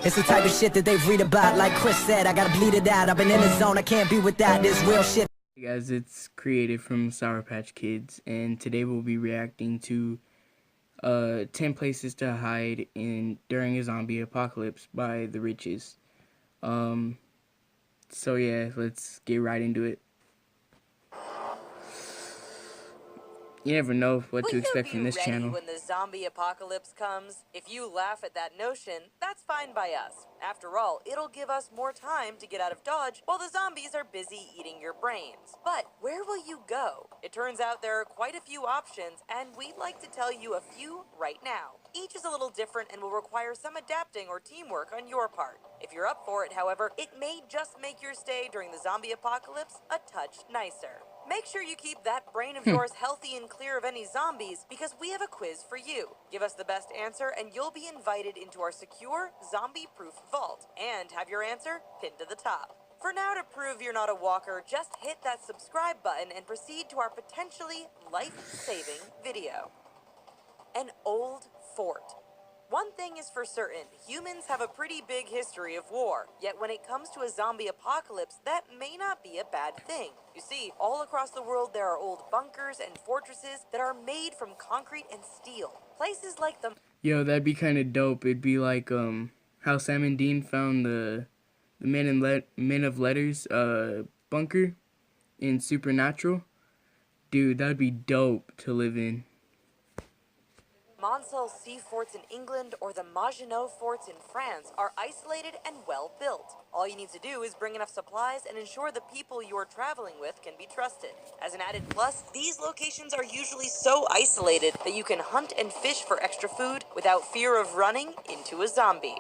It's the type of shit that they read about. Like Chris said, I gotta bleed it out. I've been in the zone, I can't be with that. This real shit. Hey guys, it's Creative from Sour Patch Kids, and today we'll be reacting to 10 Places to Hide during a Zombie Apocalypse by The Riches. So yeah, let's get right into it. You never know what to expect from this channel. When the zombie apocalypse comes, if you laugh at that notion, that's fine by us. After all, it'll give us more time to get out of Dodge while the zombies are busy eating your brains. But where will you go? It turns out there are quite a few options, and we'd like to tell you a few right now. Each is a little different and will require some adapting or teamwork on your part. If you're up for it, however, it may just make your stay during the zombie apocalypse a touch nicer. Make sure you keep that brain of yours healthy and clear of any zombies, because we have a quiz for you. Give us the best answer and you'll be invited into our secure, zombie-proof vault, and have your answer pinned to the top. For now, to prove you're not a walker, just hit that subscribe button and proceed to our potentially life-saving video. An old fort. One thing is for certain, humans have a pretty big history of war, yet when it comes to a zombie apocalypse, that may not be a bad thing. You see, all across the world there are old bunkers and fortresses that are made from concrete and steel. Places like the... Yo, that'd be kind of dope. It'd be like how Sam and Dean found the Men of Letters bunker in Supernatural. Dude, that'd be dope to live in. Moncel Sea forts in England or the Maginot forts in France are isolated and well built. All you need to do is bring enough supplies and ensure the people you are traveling with can be trusted. As an added plus, these locations are usually so isolated that you can hunt and fish for extra food without fear of running into a zombie.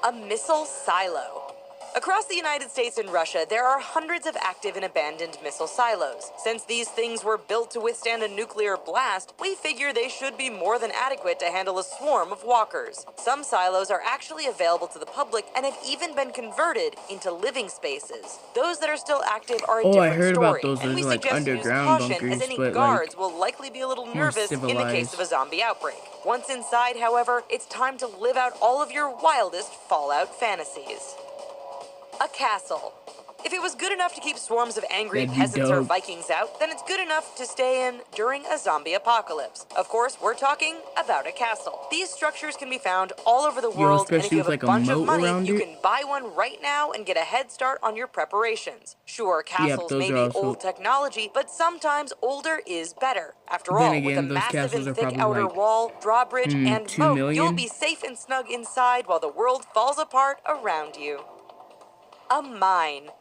A missile silo. Across the United States and Russia, there are hundreds of active and abandoned missile silos. Since these things were built to withstand a nuclear blast, we figure they should be more than adequate to handle a swarm of walkers. Some silos are actually available to the public and have even been converted into living spaces. Those that are still active are a different story. I heard about those. And we Those are like suggest use underground caution, bunkers, as any but guards like will likely be a little nervous in the civilized. case of a zombie outbreak. Once inside, however, it's time to live out all of your wildest Fallout fantasies. A castle. If it was good enough to keep swarms of angry peasants or Vikings out, then it's good enough to stay in during a zombie apocalypse. Of course, we're talking about a castle. These structures can be found all over the world, and if you have a bunch of money, you can buy one right now and get a head start on your preparations. Sure, castles may be old technology, but sometimes older is better. After all, with a massive and thick outer wall, drawbridge, and moat, you'll be safe and snug inside while the world falls apart around you. A mine.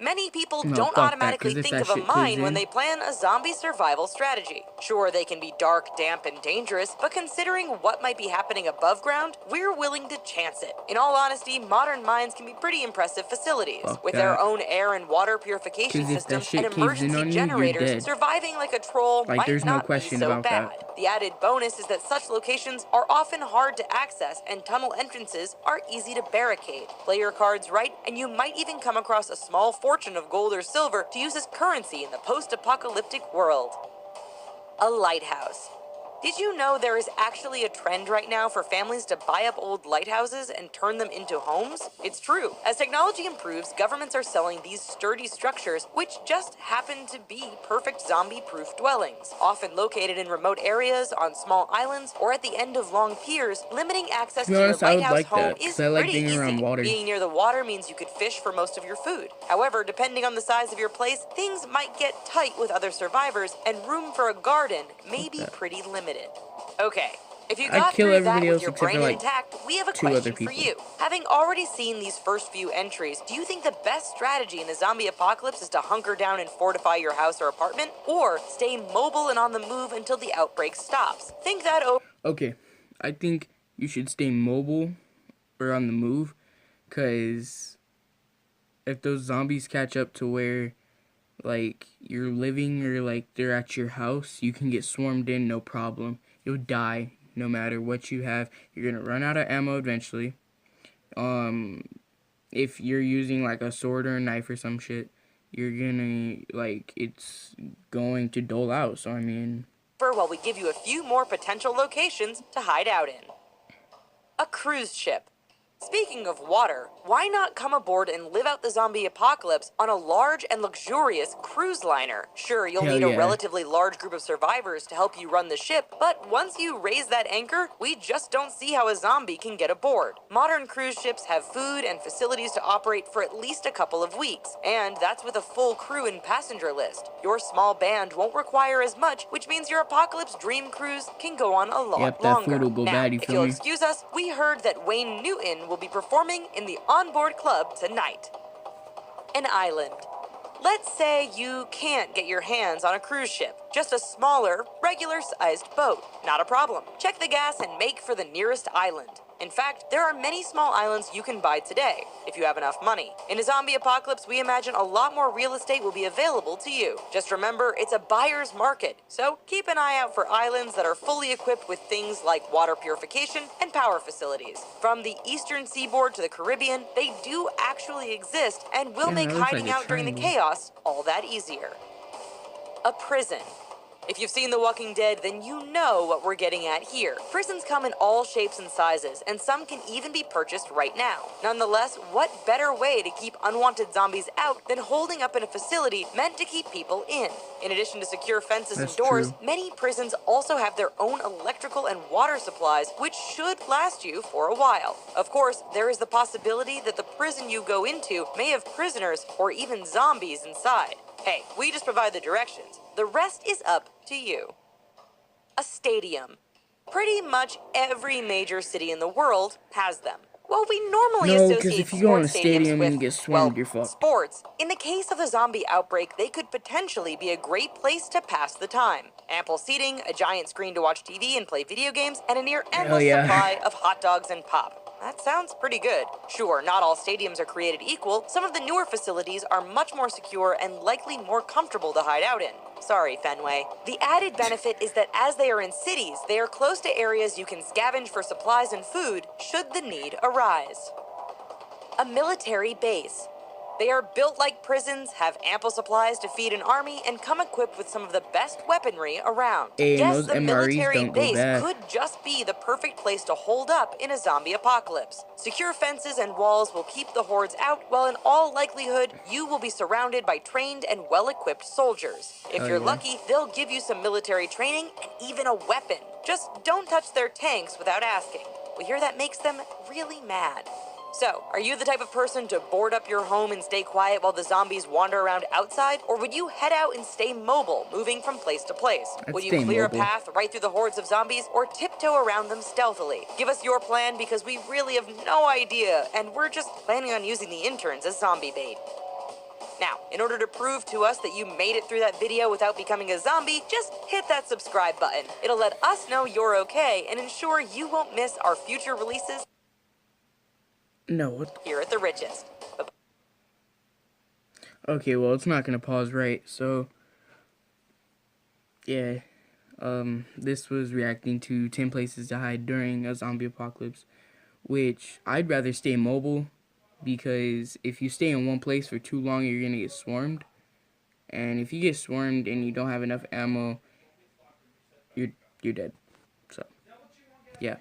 Many people don't automatically think of a mine when they plan a zombie survival strategy. Sure, they can be dark, damp, and dangerous, but considering what might be happening above ground, we're willing to chance it. In all honesty, modern mines can be pretty impressive facilities. With their own air and water purification systems and emergency generators, surviving like a troll might not be so bad. The added bonus is that such locations are often hard to access, and tunnel entrances are easy to barricade. Play your cards right, and you might even come across a small fortune of gold or silver to use as currency in the post-apocalyptic world. A lighthouse. Did you know there is actually a trend right now for families to buy up old lighthouses and turn them into homes? It's true. As technology improves, governments are selling these sturdy structures, which just happen to be perfect zombie-proof dwellings, often located in remote areas, on small islands, or at the end of long piers. Limiting access to your lighthouse home is pretty easy. Being near the water means you could fish for most of your food. However, depending on the size of your place, things might get tight with other survivors, and room for a garden may be pretty limited. Okay, if you got through that with your brain intact, we have a question for you. Having already seen these first few entries, do you think the best strategy in a zombie apocalypse is to hunker down and fortify your house or apartment, or stay mobile and on the move until the outbreak stops? Think that over. Okay, I think you should stay mobile or on the move, because if those zombies catch up to where like you're living or like they're at your house, you can get swarmed in, no problem. You'll die no matter what you have. You're gonna run out of ammo eventually. If you're using like a sword or a knife or some shit, you're gonna it's going to dole out. So I mean, while we give you a few more potential locations to hide out in. A cruise ship. Speaking of water, why not come aboard and live out the zombie apocalypse on a large and luxurious cruise liner? Sure, you'll need a relatively large group of survivors to help you run the ship, but once you raise that anchor, we just don't see how a zombie can get aboard. Modern cruise ships have food and facilities to operate for at least a couple of weeks, and that's with a full crew and passenger list. Your small band won't require as much, which means your apocalypse dream cruise can go on a lot longer. Food will go bad, if you'll excuse us, we heard that Wayne Newton will be performing in the onboard club tonight. An island. Let's say you can't get your hands on a cruise ship, just a smaller, regular-sized boat. Not a problem. Check the gas and make for the nearest island. In fact, there are many small islands you can buy today, if you have enough money. In a zombie apocalypse, we imagine a lot more real estate will be available to you. Just remember, it's a buyer's market, so keep an eye out for islands that are fully equipped with things like water purification and power facilities. From the eastern seaboard to the Caribbean, they do actually exist and will make hiding out during the chaos all that easier. A prison. If you've seen The Walking Dead, then you know what we're getting at here. Prisons come in all shapes and sizes, and some can even be purchased right now. Nonetheless, what better way to keep unwanted zombies out than holding up in a facility meant to keep people in? In addition to secure fences and doors, many prisons also have their own electrical and water supplies, which should last you for a while. Of course, there is the possibility that the prison you go into may have prisoners or even zombies inside. Hey, we just provide the directions. The rest is up to you. A stadium. Pretty much every major city in the world has them. While we normally associate if you go in a sports stadium stadiums and with, get swarmed, you're fucked. Sports, in the case of a zombie outbreak, they could potentially be a great place to pass the time. Ample seating, a giant screen to watch TV and play video games, and a near endless supply of hot dogs and pop. That sounds pretty good. Sure, not all stadiums are created equal. Some of the newer facilities are much more secure and likely more comfortable to hide out in. Sorry, Fenway. The added benefit is that as they are in cities, they are close to areas you can scavenge for supplies and food should the need arise. A military base. They are built like prisons, have ample supplies to feed an army, and come equipped with some of the best weaponry around. Yes, the military base could just be the perfect place to hold up in a zombie apocalypse. Secure fences and walls will keep the hordes out, while in all likelihood, you will be surrounded by trained and well-equipped soldiers. If you're lucky, they'll give you some military training and even a weapon. Just don't touch their tanks without asking. We hear that makes them really mad. So, are you the type of person to board up your home and stay quiet while the zombies wander around outside? Or would you head out and stay mobile, moving from place to place? Would you clear a path right through the hordes of zombies or tiptoe around them stealthily? Give us your plan because we really have no idea, and we're just planning on using the interns as zombie bait. Now, in order to prove to us that you made it through that video without becoming a zombie, just hit that subscribe button. It'll let us know you're okay and ensure you won't miss our future releases here at The Richest. Okay, well, it's not gonna pause right, so yeah, this was reacting to 10 places to hide during a zombie apocalypse, which I'd rather stay mobile, because if you stay in one place for too long, you're gonna get swarmed, and if you get swarmed and you don't have enough ammo, you're dead. So yeah.